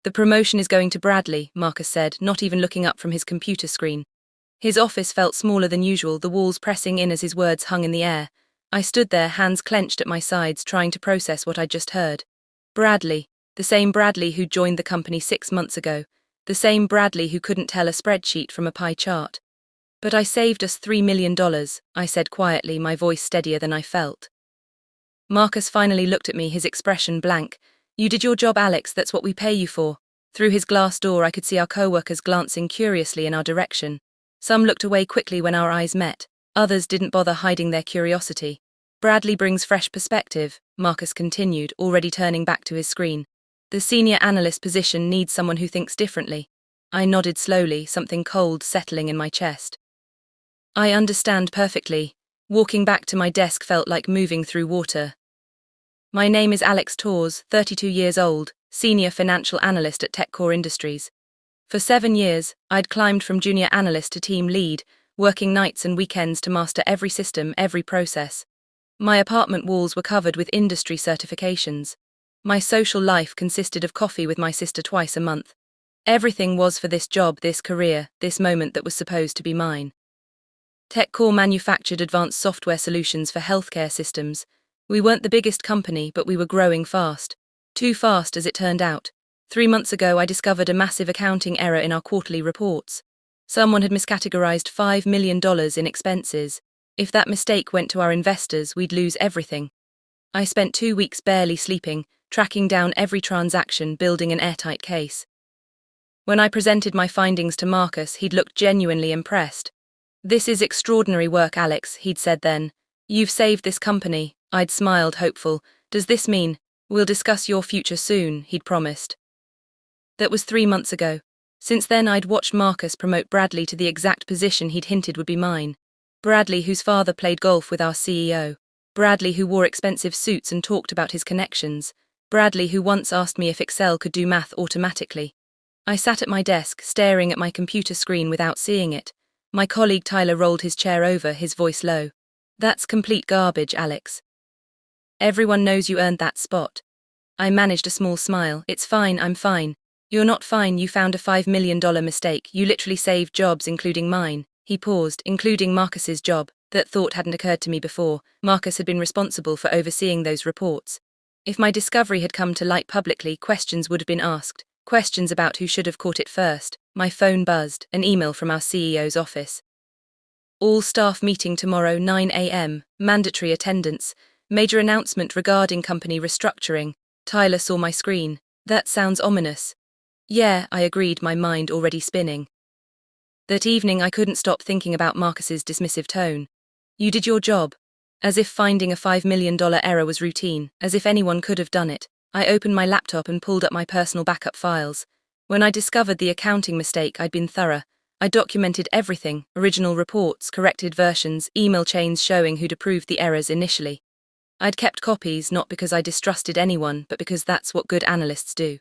The promotion is going to Bradley, Marcus said, not even looking up from his computer screen. His office felt smaller than usual, the walls pressing in as his words hung in the air. I stood there, hands clenched at my sides, trying to process what I'd just heard. Bradley, the same Bradley who joined the company 6 months ago, the same Bradley who couldn't tell a spreadsheet from a pie chart. But I saved us $3 million, I said quietly, my voice steadier than I felt. Marcus finally looked at me, his expression blank. You did your job, Alex, that's what we pay you for. Through his glass door I could see our co-workers glancing curiously in our direction. Some looked away quickly when our eyes met, others didn't bother hiding their curiosity. Bradley brings fresh perspective, Marcus continued, already turning back to his screen. The senior analyst position needs someone who thinks differently. I nodded slowly, something cold settling in my chest. I understand perfectly. Walking back to my desk felt like moving through water. My name is Alex Torres, 32 years old, senior financial analyst at TechCore Industries. For 7 years, I'd climbed from junior analyst to team lead, working nights and weekends to master every system, every process. My apartment walls were covered with industry certifications. My social life consisted of coffee with my sister twice a month. Everything was for this job, this career, this moment that was supposed to be mine. TechCore manufactured advanced software solutions for healthcare systems. We weren't the biggest company, but we were growing fast. Too fast, as it turned out. 3 months ago, I discovered a massive accounting error in our quarterly reports. Someone had miscategorized $5 million in expenses. If that mistake went to our investors, we'd lose everything. I spent 2 weeks barely sleeping, tracking down every transaction, building an airtight case. When I presented my findings to Marcus, he'd looked genuinely impressed. This is extraordinary work, Alex, he'd said then. You've saved this company. I'd smiled, hopeful. Does this mean we'll discuss your future soon, he'd promised. That was 3 months ago. Since then I'd watched Marcus promote Bradley to the exact position he'd hinted would be mine. Bradley, whose father played golf with our CEO. Bradley, who wore expensive suits and talked about his connections. Bradley, who once asked me if Excel could do math automatically. I sat at my desk, staring at my computer screen without seeing it. My colleague Tyler rolled his chair over, his voice low. That's complete garbage, Alex. Everyone knows you earned that spot. I managed a small smile. It's fine, I'm fine. You're not fine, you found a $5 million mistake. You literally saved jobs, including mine. He paused, including Marcus's job. That thought hadn't occurred to me before. Marcus had been responsible for overseeing those reports. If my discovery had come to light publicly, questions would have been asked. Questions about who should have caught it first. My phone buzzed, an email from our CEO's office. All staff meeting tomorrow, 9 a.m, mandatory attendance. Major announcement regarding company restructuring. Tyler saw my screen. That sounds ominous. Yeah, I agreed, my mind already spinning. That evening I couldn't stop thinking about Marcus's dismissive tone. You did your job. As if finding a $5 million error was routine, as if anyone could have done it. I opened my laptop and pulled up my personal backup files. When I discovered the accounting mistake, I'd been thorough. I documented everything, original reports, corrected versions, email chains showing who'd approved the errors initially. I'd kept copies, not because I distrusted anyone, but because that's what good analysts do.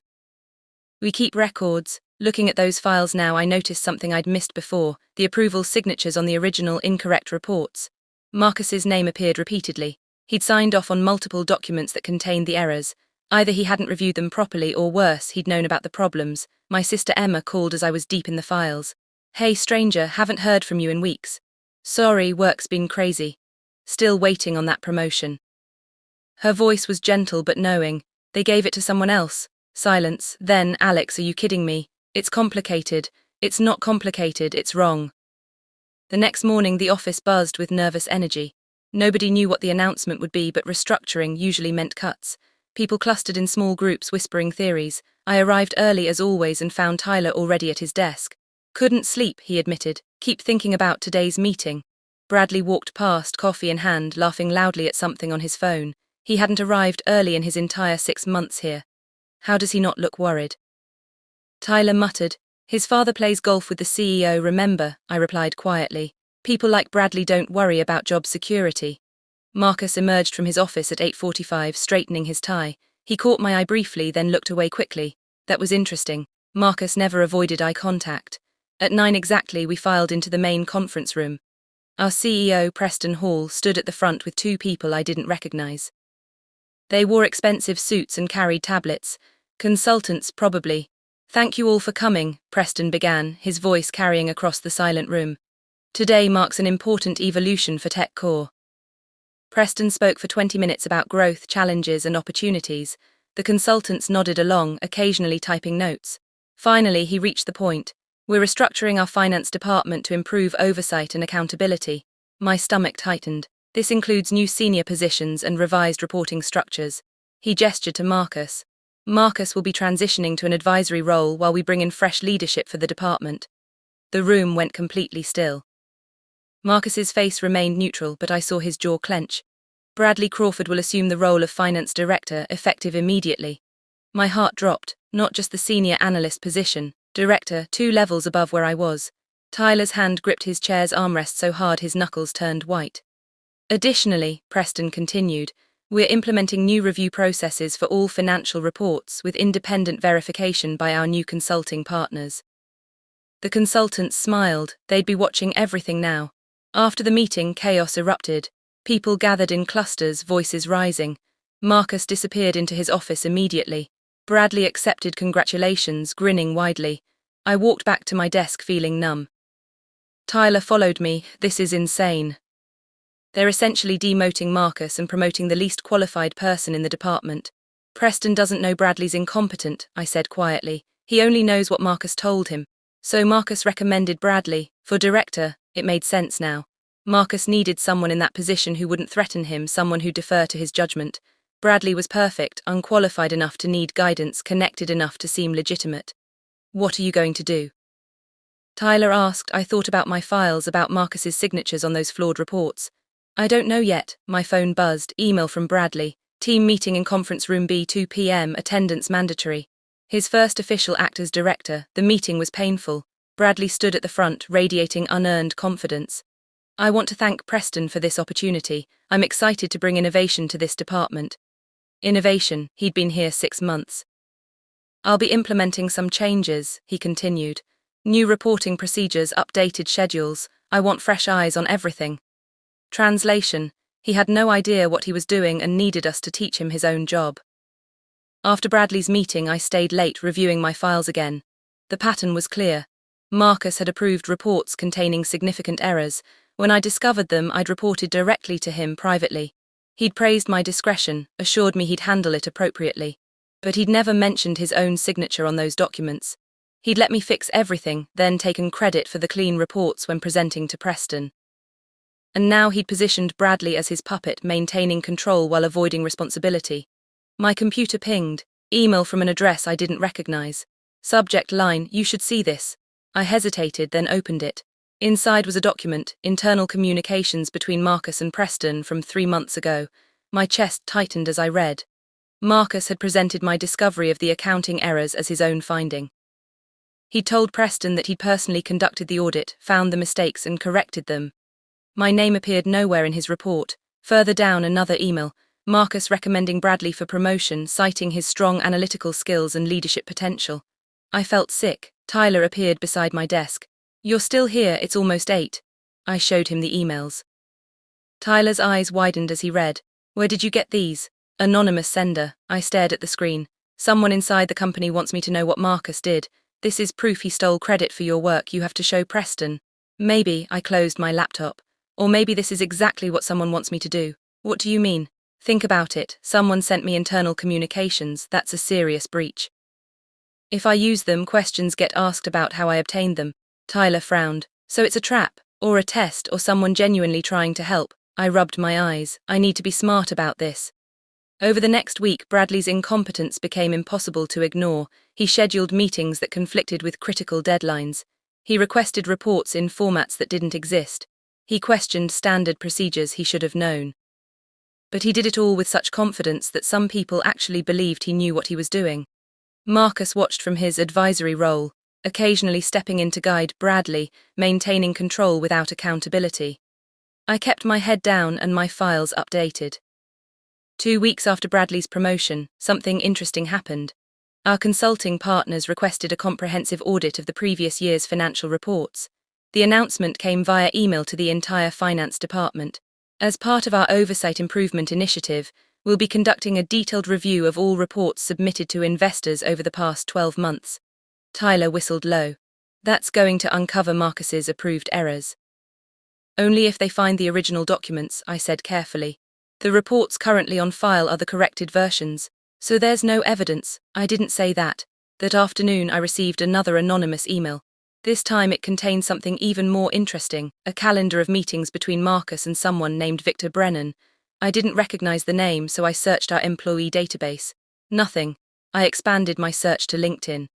We keep records. Looking at those files now, I noticed something I'd missed before, the approval signatures on the original incorrect reports. Marcus's name appeared repeatedly. He'd signed off on multiple documents that contained the errors. Either he hadn't reviewed them properly, or worse, he'd known about the problems. My sister Emma called as I was deep in the files. Hey stranger, haven't heard from you in weeks. Sorry, work's been crazy. Still waiting on that promotion. Her voice was gentle but knowing. They gave it to someone else. Silence. Then, Alex, are you kidding me? It's complicated. It's not complicated, it's wrong. The next morning the office buzzed with nervous energy. Nobody knew what the announcement would be, but restructuring usually meant cuts. People clustered in small groups whispering theories. I arrived early as always and found Tyler already at his desk. Couldn't sleep, he admitted. Keep thinking about today's meeting. Bradley walked past, coffee in hand, laughing loudly at something on his phone. He hadn't arrived early in his entire 6 months here. How does he not look worried? Tyler muttered. His father plays golf with the CEO, remember, I replied quietly. People like Bradley don't worry about job security. Marcus emerged from his office at 8:45, straightening his tie. He caught my eye briefly, then looked away quickly. That was interesting. Marcus never avoided eye contact. At 9 exactly, we filed into the main conference room. Our CEO, Preston Hall, stood at the front with 2 people I didn't recognize. They wore expensive suits and carried tablets. Consultants, probably. Thank you all for coming, Preston began, his voice carrying across the silent room. Today marks an important evolution for TechCore. Preston spoke for 20 minutes about growth, challenges, and opportunities. The consultants nodded along, occasionally typing notes. Finally, he reached the point. We're restructuring our finance department to improve oversight and accountability. My stomach tightened. This includes new senior positions and revised reporting structures. He gestured to Marcus. Marcus will be transitioning to an advisory role while we bring in fresh leadership for the department. The room went completely still. Marcus's face remained neutral, but I saw his jaw clench. Bradley Crawford will assume the role of finance director, effective immediately. My heart dropped, not just the senior analyst position, director, 2 levels above where I was. Tyler's hand gripped his chair's armrest so hard his knuckles turned white. Additionally, Preston continued, we're implementing new review processes for all financial reports with independent verification by our new consulting partners. The consultants smiled, they'd be watching everything now. After the meeting, chaos erupted. People gathered in clusters, voices rising. Marcus disappeared into his office immediately. Bradley accepted congratulations, grinning widely. I walked back to my desk feeling numb. Tyler followed me. This is insane. They're essentially demoting Marcus and promoting the least qualified person in the department. Preston doesn't know Bradley's incompetent, I said quietly. He only knows what Marcus told him. So Marcus recommended Bradley. For director, it made sense now. Marcus needed someone in that position who wouldn't threaten him, someone who'd defer to his judgment. Bradley was perfect, unqualified enough to need guidance, connected enough to seem legitimate. What are you going to do? Tyler asked. I thought about my files, about Marcus's signatures on those flawed reports. I don't know yet. My phone buzzed. Email from Bradley. Team meeting in conference room B, 2 p.m, attendance mandatory. His first official act as director, the meeting was painful. Bradley stood at the front, radiating unearned confidence. I want to thank Preston for this opportunity. I'm excited to bring innovation to this department. Innovation, he'd been here 6 months. I'll be implementing some changes, he continued. New reporting procedures, updated schedules. I want fresh eyes on everything. Translation, he had no idea what he was doing and needed us to teach him his own job. After Bradley's meeting, I stayed late reviewing my files again. The pattern was clear. Marcus had approved reports containing significant errors. When I discovered them, I'd reported directly to him privately. He'd praised my discretion, assured me he'd handle it appropriately. But he'd never mentioned his own signature on those documents. He'd let me fix everything, then taken credit for the clean reports when presenting to Preston. And now he'd positioned Bradley as his puppet, maintaining control while avoiding responsibility. My computer pinged. Email from an address I didn't recognize. Subject line, you should see this. I hesitated, then opened it. Inside was a document, internal communications between Marcus and Preston from 3 months ago. My chest tightened as I read. Marcus had presented my discovery of the accounting errors as his own finding. He'd told Preston that he'd personally conducted the audit, found the mistakes and corrected them. My name appeared nowhere in his report. Further down, another email. Marcus recommending Bradley for promotion, citing his strong analytical skills and leadership potential. I felt sick. Tyler appeared beside my desk. You're still here, it's almost 8. I showed him the emails. Tyler's eyes widened as he read. Where did you get these? Anonymous sender. I stared at the screen. Someone inside the company wants me to know what Marcus did. This is proof he stole credit for your work. You have to show Preston. Maybe, I closed my laptop. Or maybe this is exactly what someone wants me to do. What do you mean? Think about it. Someone sent me internal communications. That's a serious breach. If I use them, questions get asked about how I obtained them. Tyler frowned. So it's a trap, or a test, or someone genuinely trying to help. I rubbed my eyes. I need to be smart about this. Over the next week, Bradley's incompetence became impossible to ignore. He scheduled meetings that conflicted with critical deadlines. He requested reports in formats that didn't exist. He questioned standard procedures he should have known. But he did it all with such confidence that some people actually believed he knew what he was doing. Marcus watched from his advisory role, occasionally stepping in to guide Bradley, maintaining control without accountability. I kept my head down and my files updated. 2 weeks after Bradley's promotion, something interesting happened. Our consulting partners requested a comprehensive audit of the previous year's financial reports. The announcement came via email to the entire finance department. As part of our Oversight Improvement Initiative, we'll be conducting a detailed review of all reports submitted to investors over the past 12 months. Tyler whistled low. That's going to uncover Marcus's approved errors. Only if they find the original documents, I said carefully. The reports currently on file are the corrected versions, so there's no evidence. I didn't say that. That afternoon I received another anonymous email. This time it contained something even more interesting, a calendar of meetings between Marcus and someone named Victor Brennan. I didn't recognize the name, so I searched our employee database. Nothing. I expanded my search to LinkedIn.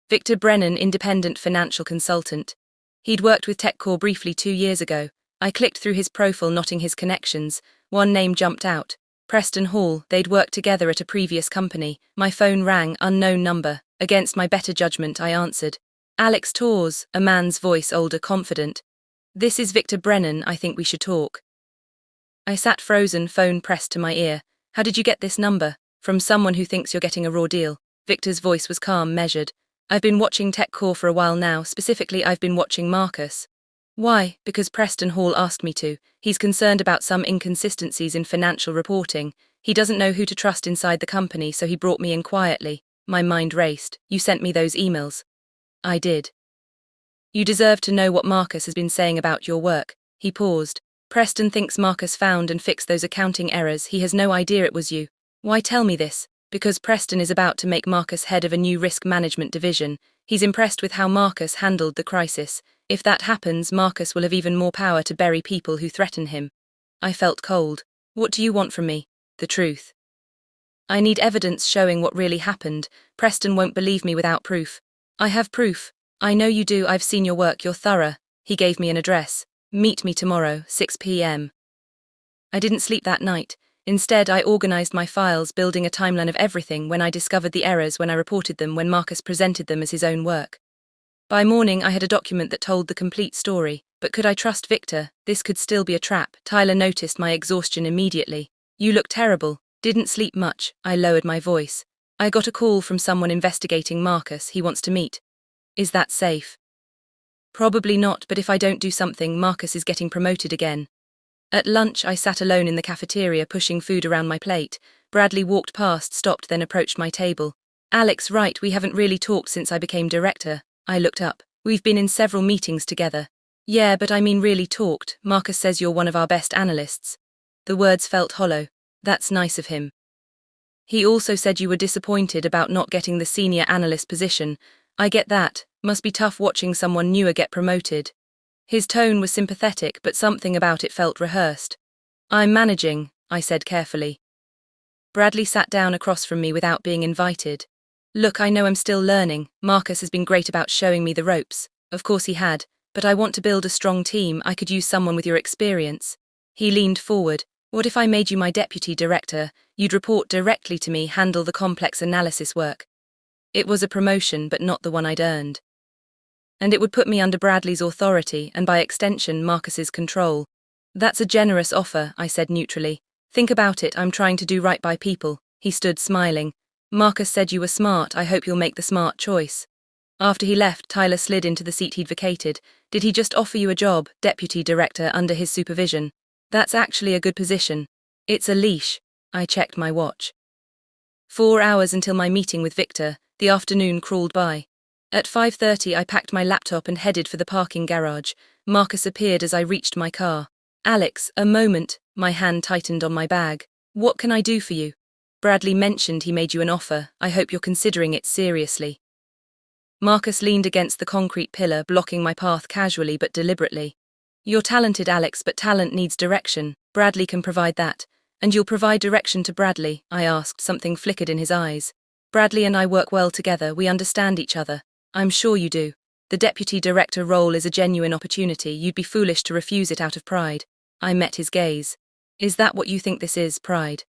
Victor Brennan, independent financial consultant. He'd worked with TechCore briefly 2 years ago. I clicked through his profile, noting his connections. One name jumped out. Preston Hall. They'd worked together at a previous company. My phone rang, unknown number. Against my better judgment, I answered. Alex Torres, a man's voice, older, confident. This is Victor Brennan, I think we should talk. I sat frozen, phone pressed to my ear. How did you get this number? From someone who thinks you're getting a raw deal. Victor's voice was calm, measured. I've been watching TechCore for a while now. Specifically, I've been watching Marcus. Why? Because Preston Hall asked me to. He's concerned about some inconsistencies in financial reporting. He doesn't know who to trust inside the company, so he brought me in quietly. My mind raced. You sent me those emails. I did. You deserve to know what Marcus has been saying about your work. He paused. Preston thinks Marcus found and fixed those accounting errors. He has no idea it was you. Why tell me this? Because Preston is about to make Marcus head of a new risk management division. He's impressed with how Marcus handled the crisis. If that happens, Marcus will have even more power to bury people who threaten him. I felt cold. What do you want from me? The truth. I need evidence showing what really happened. Preston won't believe me without proof. I have proof. I know you do. I've seen your work. You're thorough. He gave me an address. Meet me tomorrow, 6 p.m. I didn't sleep that night. Instead, I organized my files, building a timeline of everything. When I discovered the errors, when I reported them, when Marcus presented them as his own work. By morning, I had a document that told the complete story. But could I trust Victor? This could still be a trap. Tyler noticed my exhaustion immediately. You look terrible. Didn't sleep much. I lowered my voice. I got a call from someone investigating Marcus. He wants to meet. Is that safe? Probably not, but if I don't do something, Marcus is getting promoted again. At lunch, I sat alone in the cafeteria, pushing food around my plate. Bradley walked past, stopped, then approached my table. Alex, right, we haven't really talked since I became director. I looked up. We've been in several meetings together. Yeah, but I mean really talked. Marcus says you're one of our best analysts. The words felt hollow. That's nice of him. He also said you were disappointed about not getting the senior analyst position. I get that. Must be tough watching someone newer get promoted. His tone was sympathetic, but something about it felt rehearsed. I'm managing, I said carefully. Bradley sat down across from me without being invited. Look, I know I'm still learning. Marcus has been great about showing me the ropes. Of course he had, but I want to build a strong team. I could use someone with your experience. He leaned forward. What if I made you my deputy director? You'd report directly to me, handle the complex analysis work. It was a promotion, but not the one I'd earned. And it would put me under Bradley's authority and by extension Marcus's control. That's a generous offer, I said neutrally. Think about it, I'm trying to do right by people. He stood smiling. Marcus said you were smart, I hope you'll make the smart choice. After he left, Tyler slid into the seat he'd vacated. Did he just offer you a job, deputy director, under his supervision? That's actually a good position. It's a leash. I checked my watch. 4 hours until my meeting with Victor. The afternoon crawled by. At 5:30 I packed my laptop and headed for the parking garage. Marcus appeared as I reached my car. Alex, a moment. My hand tightened on my bag. What can I do for you? Bradley mentioned he made you an offer. I hope you're considering it seriously. Marcus leaned against the concrete pillar, blocking my path casually but deliberately. You're talented, Alex, but talent needs direction. Bradley can provide that. And you'll provide direction to Bradley? I asked. Something flickered in his eyes. Bradley and I work well together. We understand each other. I'm sure you do. The deputy director role is a genuine opportunity. You'd be foolish to refuse it out of pride. I met his gaze. Is that what you think this is, pride?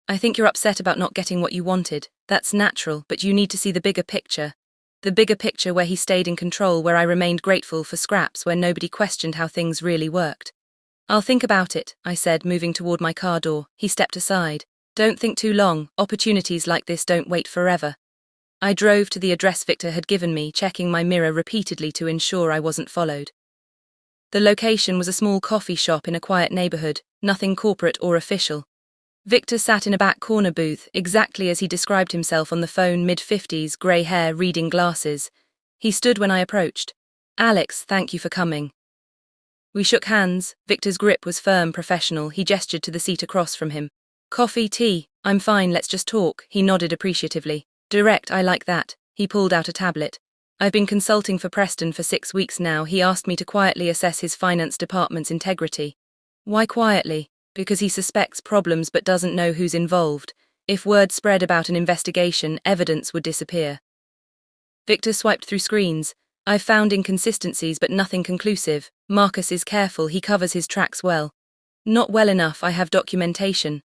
I think you're upset about not getting what you wanted. That's natural, but you need to see the bigger picture. The bigger picture where he stayed in control, where I remained grateful for scraps, where nobody questioned how things really worked. I'll think about it, I said, moving toward my car door. He stepped aside. Don't think too long. Opportunities like this don't wait forever. I drove to the address Victor had given me, checking my mirror repeatedly to ensure I wasn't followed. The location was a small coffee shop in a quiet neighborhood, nothing corporate or official. Victor sat in a back corner booth, exactly as he described himself on the phone, mid-50s, grey hair, reading glasses. He stood when I approached. "Alex, thank you for coming." We shook hands. Victor's grip was firm, professional. He gestured to the seat across from him. "Coffee, tea? I'm fine, let's just talk." He nodded appreciatively. "Direct, I like that." He pulled out a tablet. "I've been consulting for Preston for 6 weeks now. He asked me to quietly assess his finance department's integrity." "Why quietly?" "Because he suspects problems but doesn't know who's involved. If word spread about an investigation, evidence would disappear." Victor swiped through screens. "I've found inconsistencies but nothing conclusive. Marcus is careful, he covers his tracks well." "Not well enough, I have documentation."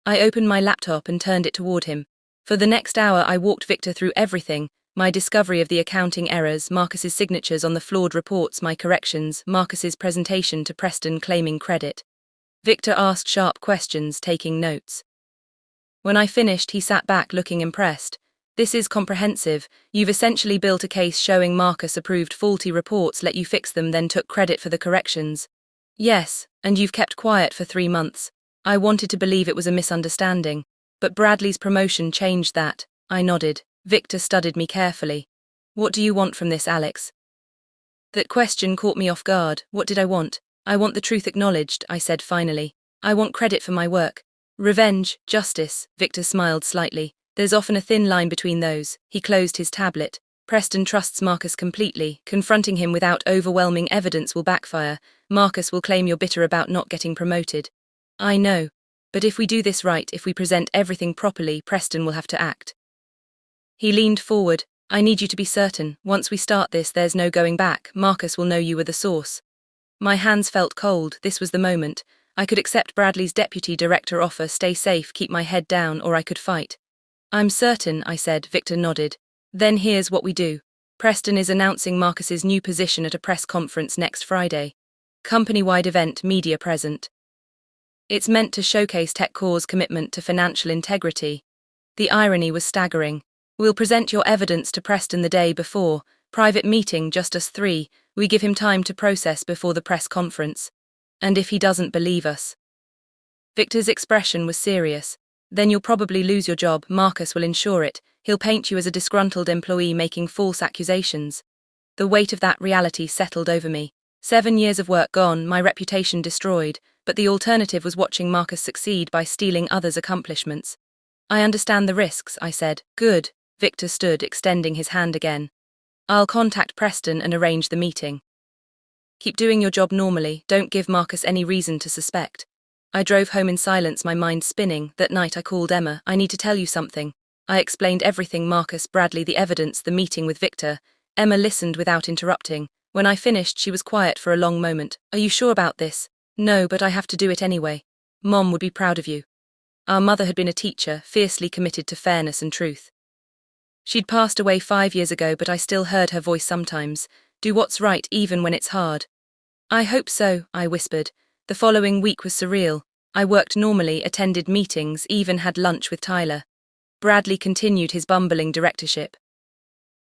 I opened my laptop and turned it toward him. For the next hour I walked Victor through everything: my discovery of the accounting errors, Marcus's signatures on the flawed reports, my corrections, Marcus's presentation to Preston claiming credit. Victor asked sharp questions, taking notes. When I finished, he sat back looking impressed. "This is comprehensive. You've essentially built a case showing Marcus approved faulty reports, let you fix them, then took credit for the corrections." "Yes, and you've kept quiet for 3 months. I wanted to believe it was a misunderstanding, but Bradley's promotion changed that." I nodded. Victor studied me carefully. "What do you want from this, Alex?" That question caught me off guard. What did I want? "I want the truth acknowledged," I said finally. "I want credit for my work." "Revenge, justice," Victor smiled slightly. "There's often a thin line between those." He closed his tablet. "Preston trusts Marcus completely. Confronting him without overwhelming evidence will backfire. Marcus will claim you're bitter about not getting promoted." "I know. But if we do this right, if we present everything properly, Preston will have to act." He leaned forward. "I need you to be certain. Once we start this, there's no going back. Marcus will know you were the source." My hands felt cold. This was the moment. I could accept Bradley's deputy director offer, stay safe, keep my head down, or I could fight. "I'm certain," I said. Victor nodded. "Then here's what we do. Preston is announcing Marcus's new position at a press conference next Friday. Company-wide event, media present. It's meant to showcase TechCore's commitment to financial integrity." The irony was staggering. "We'll present your evidence to Preston the day before. Private meeting, just us 3. We give him time to process before the press conference. And if he doesn't believe us?" Victor's expression was serious. "Then you'll probably lose your job. Marcus will ensure it. He'll paint you as a disgruntled employee making false accusations." The weight of that reality settled over me. 7 years of work gone, my reputation destroyed, but the alternative was watching Marcus succeed by stealing others' accomplishments. "I understand the risks," I said. "Good." Victor stood, extending his hand again. "I'll contact Preston and arrange the meeting. Keep doing your job normally, don't give Marcus any reason to suspect." I drove home in silence, my mind spinning. That night I called Emma. "I need to tell you something." I explained everything: Marcus, Bradley, the evidence, the meeting with Victor. Emma listened without interrupting. When I finished, she was quiet for a long moment. "Are you sure about this?" "No, but I have to do it anyway. Mom would be proud of you." Our mother had been a teacher, fiercely committed to fairness and truth. She'd passed away 5 years ago, but I still heard her voice sometimes. "Do what's right, even when it's hard." "I hope so," I whispered. The following week was surreal. I worked normally, attended meetings, even had lunch with Tyler. Bradley continued his bumbling directorship.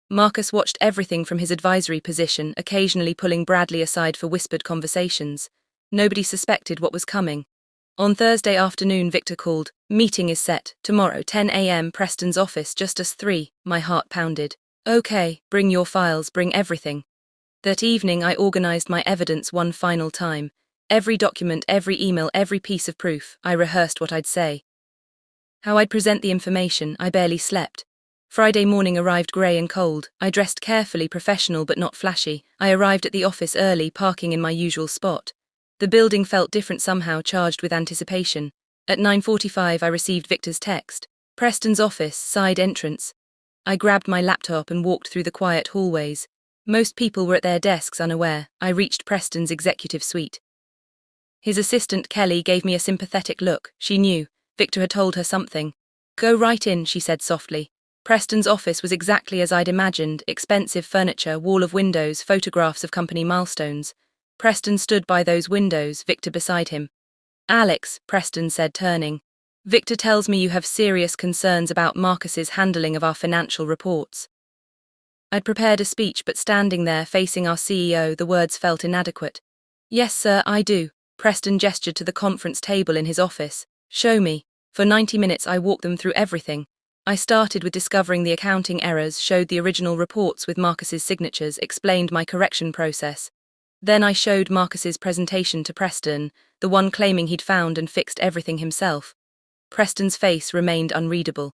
Marcus watched everything from his advisory position, occasionally pulling Bradley aside for whispered conversations. Nobody suspected what was coming. On Thursday afternoon, Victor called. "Meeting is set. Tomorrow, 10 a.m, Preston's office, just us 3. My heart pounded. "Okay, bring your files, bring everything." That evening I organized my evidence one final time. Every document, every email, every piece of proof. I rehearsed what I'd say, how I'd present the information. I barely slept. Friday morning arrived grey and cold. I dressed carefully, professional but not flashy. I arrived at the office early, parking in my usual spot. The building felt different somehow, charged with anticipation. At 9:45 I received Victor's text. "Preston's office, side entrance." I grabbed my laptop and walked through the quiet hallways. Most people were at their desks, unaware. I reached Preston's executive suite. His assistant Kelly gave me a sympathetic look. She knew. Victor had told her something. "Go right in," she said softly. Preston's office was exactly as I'd imagined: expensive furniture, wall of windows, photographs of company milestones. Preston stood by those windows, Victor beside him. "Alex," Preston said, turning. "Victor tells me you have serious concerns about Marcus's handling of our financial reports." I'd prepared a speech, but standing there facing our CEO, the words felt inadequate. "Yes, sir, I do." Preston gestured to the conference table in his office. "Show me." For 90 minutes I walked them through everything. I started with discovering the accounting errors, showed the original reports with Marcus's signatures, explained my correction process. Then I showed Marcus's presentation to Preston, the one claiming he'd found and fixed everything himself. Preston's face remained unreadable.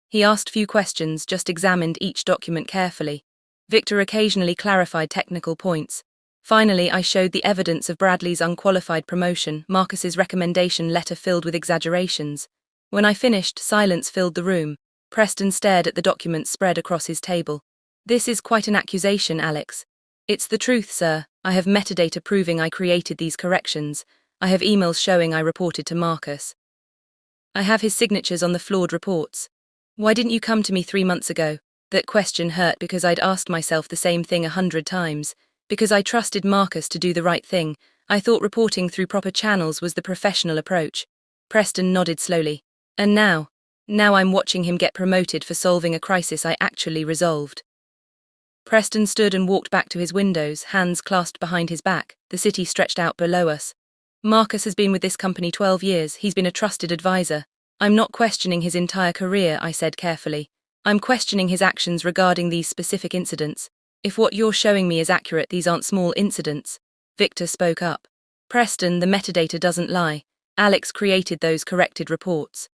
He asked few questions, just examined each document carefully. Victor occasionally clarified technical points. Finally, I showed the evidence of Bradley's unqualified promotion, Marcus's recommendation letter filled with exaggerations. When I finished, silence filled the room. Preston stared at the documents spread across his table. "This is quite an accusation, Alex." "It's the truth, sir. I have metadata proving I created these corrections. I have emails showing I reported to Marcus. I have his signatures on the flawed reports. Why didn't you come to me 3 months ago?" That question hurt because I'd asked myself the same thing 100 times. Because I trusted Marcus to do the right thing. I thought reporting through proper channels was the professional approach. Preston nodded slowly. "And now I'm watching him get promoted for solving a crisis I actually resolved." Preston stood and walked back to his windows, hands clasped behind his back. The city stretched out below us. "Marcus has been with this company 12 years. He's been a trusted advisor. I'm not questioning his entire career," I said carefully. "I'm questioning his actions regarding these specific incidents. If what you're showing me is accurate, these aren't small incidents." Victor spoke up. "Preston, the metadata doesn't lie. Alex created those corrected reports.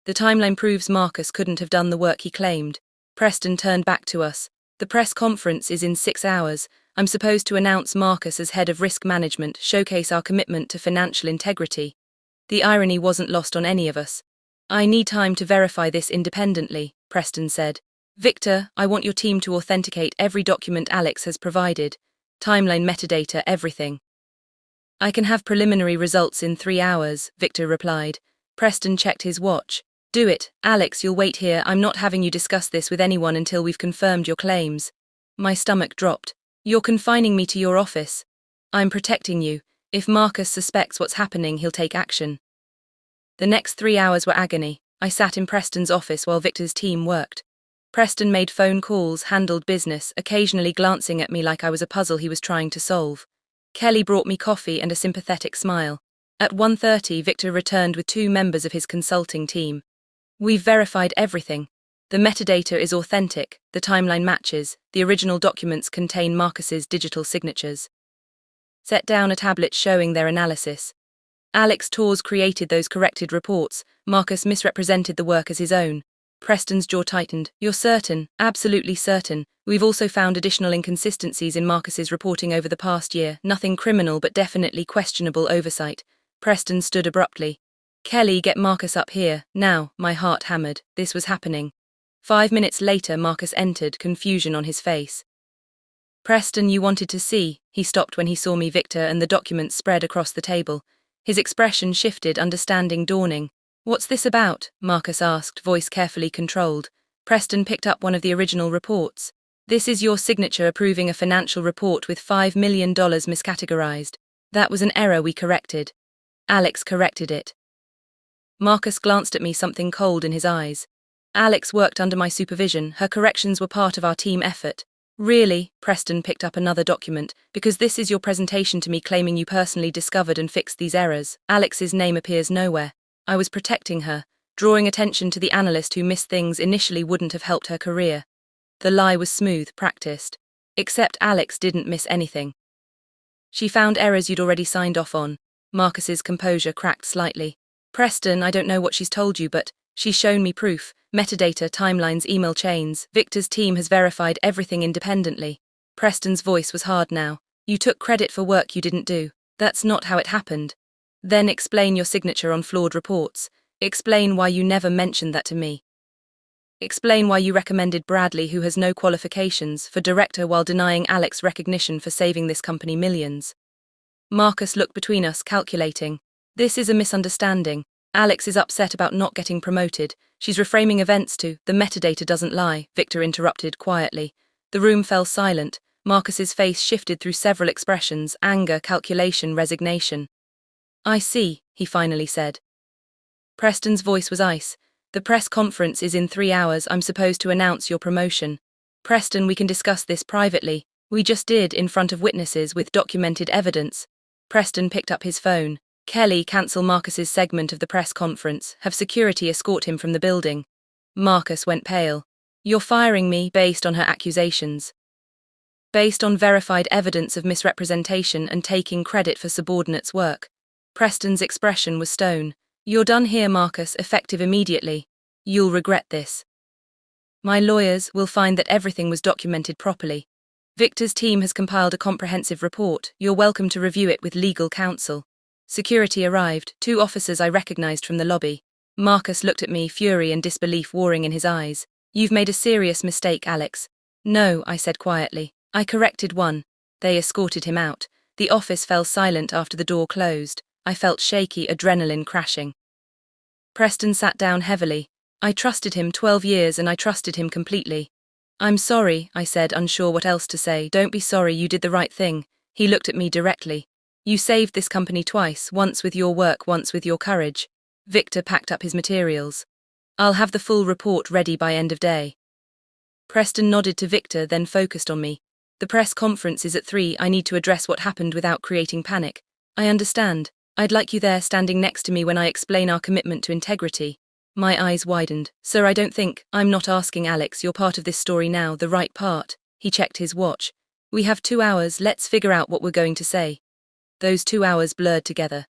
The timeline proves Marcus couldn't have done the work he claimed." Preston turned back to us. "The press conference is in 6 hours. I'm supposed to announce Marcus as head of risk management, showcase our commitment to financial integrity." The irony wasn't lost on any of us. "I need time to verify this independently," Preston said. "Victor, I want your team to authenticate every document Alex has provided. Timeline, metadata, everything." "I can have preliminary results in 3 hours," Victor replied. Preston checked his watch. "Do it, Alex, you'll wait here. I'm not having you discuss this with anyone until we've confirmed your claims." My stomach dropped. "You're confining me to your office." "I'm protecting you. If Marcus suspects what's happening, he'll take action." The next 3 hours were agony. I sat in Preston's office while Victor's team worked. Preston made phone calls, handled business, occasionally glancing at me like I was a puzzle he was trying to solve. Kelly brought me coffee and a sympathetic smile. At 1:30, Victor returned with 2 members of his consulting team. "We've verified everything. The metadata is authentic, the timeline matches, the original documents contain Marcus's digital signatures." Set down a tablet showing their analysis. "Alex Torres created those corrected reports. Marcus misrepresented the work as his own." Preston's jaw tightened. "You're certain?" "Absolutely certain. We've also found additional inconsistencies in Marcus's reporting over the past year. Nothing criminal, but definitely questionable oversight." Preston stood abruptly. "Kelly, get Marcus up here, now." My heart hammered. This was happening. 5 minutes later, Marcus entered, confusion on his face. "Preston, you wanted to see." He stopped when he saw me, Victor, and the documents spread across the table. His expression shifted, understanding dawning. "What's this about?" Marcus asked, voice carefully controlled. Preston picked up one of the original reports. "This is your signature approving a financial report with $5 million miscategorized. That was an error we corrected. Alex corrected it." Marcus glanced at me, something cold in his eyes. "Alex worked under my supervision. Her corrections were part of our team effort." "Really?" Preston picked up another document. "Because this is your presentation to me claiming you personally discovered and fixed these errors. Alex's name appears nowhere. I was protecting her, drawing attention to the analyst who missed things initially wouldn't have helped her career." The lie was smooth, practiced. "Except Alex didn't miss anything. She found errors you'd already signed off on." Marcus's composure cracked slightly. "Preston, I don't know what she's told you, but she's shown me proof. Metadata, timelines, email chains. Victor's team has verified everything independently." Preston's voice was hard now. "You took credit for work you didn't do. That's not how it happened." "Then explain your signature on flawed reports. Explain why you never mentioned that to me. Explain why you recommended Bradley, who has no qualifications, for director while denying Alex recognition for saving this company millions." Marcus looked between us, calculating. "This is a misunderstanding. Alex is upset about not getting promoted. She's reframing events to, the metadata doesn't lie," Victor interrupted quietly. The room fell silent. Marcus's face shifted through several expressions: anger, calculation, resignation. "I see," he finally said. Preston's voice was ice. "The press conference is in 3 hours. I'm supposed to announce your promotion." "Preston, we can discuss this privately. We just did, in front of witnesses with documented evidence." Preston picked up his phone. Kelly, cancel Marcus's segment of the press conference. Have security escort him from the building. Marcus went pale. You're firing me based on her accusations. Based on verified evidence of misrepresentation and taking credit for subordinates' work. Preston's expression was stone. You're done here, Marcus, effective immediately. You'll regret this. My lawyers will find that everything was documented properly. Victor's team has compiled a comprehensive report. You're welcome to review it with legal counsel. Security arrived, 2 officers I recognized from the lobby. Marcus looked at me, fury and disbelief warring in his eyes. You've made a serious mistake, Alex. No, I said quietly. I corrected one. They escorted him out. The office fell silent after the door closed. I felt shaky, adrenaline crashing. Preston sat down heavily. I trusted him 12 years and I trusted him completely. I'm sorry, I said, unsure what else to say. Don't be sorry, you did the right thing. He looked at me directly. You saved this company twice, once with your work, once with your courage. Victor packed up his materials. I'll have the full report ready by end of day. Preston nodded to Victor, then focused on me. The press conference is at 3. I need to address what happened without creating panic. I understand. I'd like you there standing next to me when I explain our commitment to integrity. My eyes widened. Sir, I don't think. I'm not asking, Alex. You're part of this story now, the right part. He checked his watch. We have 2 hours. Let's figure out what we're going to say. Those 2 hours blurred together.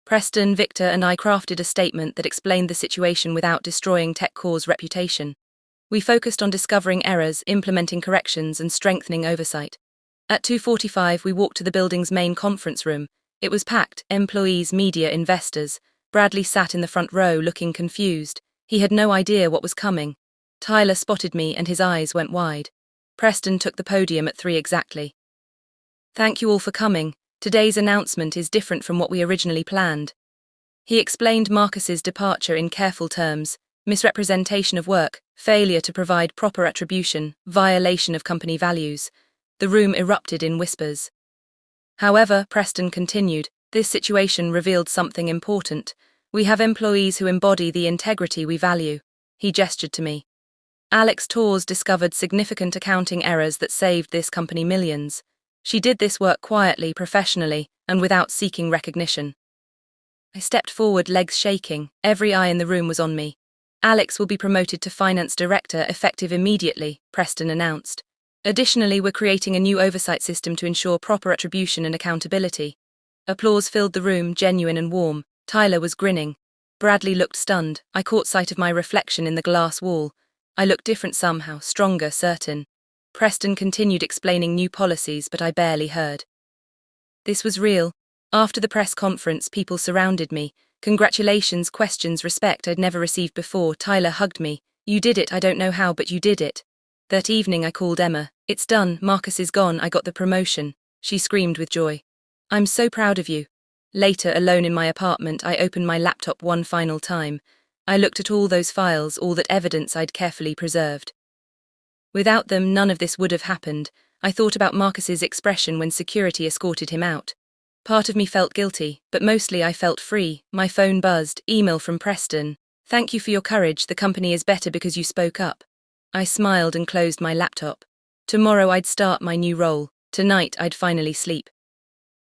Preston, Victor, and I crafted a statement that explained the situation without destroying TechCore's reputation. We focused on discovering errors, implementing corrections, and strengthening oversight. At 2:45, we walked to the building's main conference room. It was packed, employees, media, investors. Bradley sat in the front row looking confused. He had no idea what was coming. Tyler spotted me and his eyes went wide. Preston took the podium at 3 exactly. Thank you all for coming. Today's announcement is different from what we originally planned. He explained Marcus's departure in careful terms: misrepresentation of work, failure to provide proper attribution, violation of company values. The room erupted in whispers. However, Preston continued, this situation revealed something important. We have employees who embody the integrity we value. He gestured to me. Alex Torres discovered significant accounting errors that saved this company millions. She did this work quietly, professionally, and without seeking recognition. I stepped forward, legs shaking. Every eye in the room was on me. Alex will be promoted to finance director effective immediately, Preston announced. Additionally, we're creating a new oversight system to ensure proper attribution and accountability. Applause filled the room, genuine and warm. Tyler was grinning. Bradley looked stunned. I caught sight of my reflection in the glass wall. I looked different somehow, stronger, certain. Preston continued explaining new policies, but I barely heard. This was real. After the press conference, people surrounded me. Congratulations, questions, respect I'd never received before. Tyler hugged me. You did it, I don't know how, but you did it. That evening I called Emma. It's done, Marcus is gone, I got the promotion. She screamed with joy. I'm so proud of you. Later, alone in my apartment, I opened my laptop one final time. I looked at all those files, all that evidence I'd carefully preserved. Without them, none of this would have happened. I thought about Marcus's expression when security escorted him out. Part of me felt guilty, but mostly I felt free. My phone buzzed, email from Preston. Thank you for your courage, the company is better because you spoke up. I smiled and closed my laptop. Tomorrow I'd start my new role. Tonight I'd finally sleep.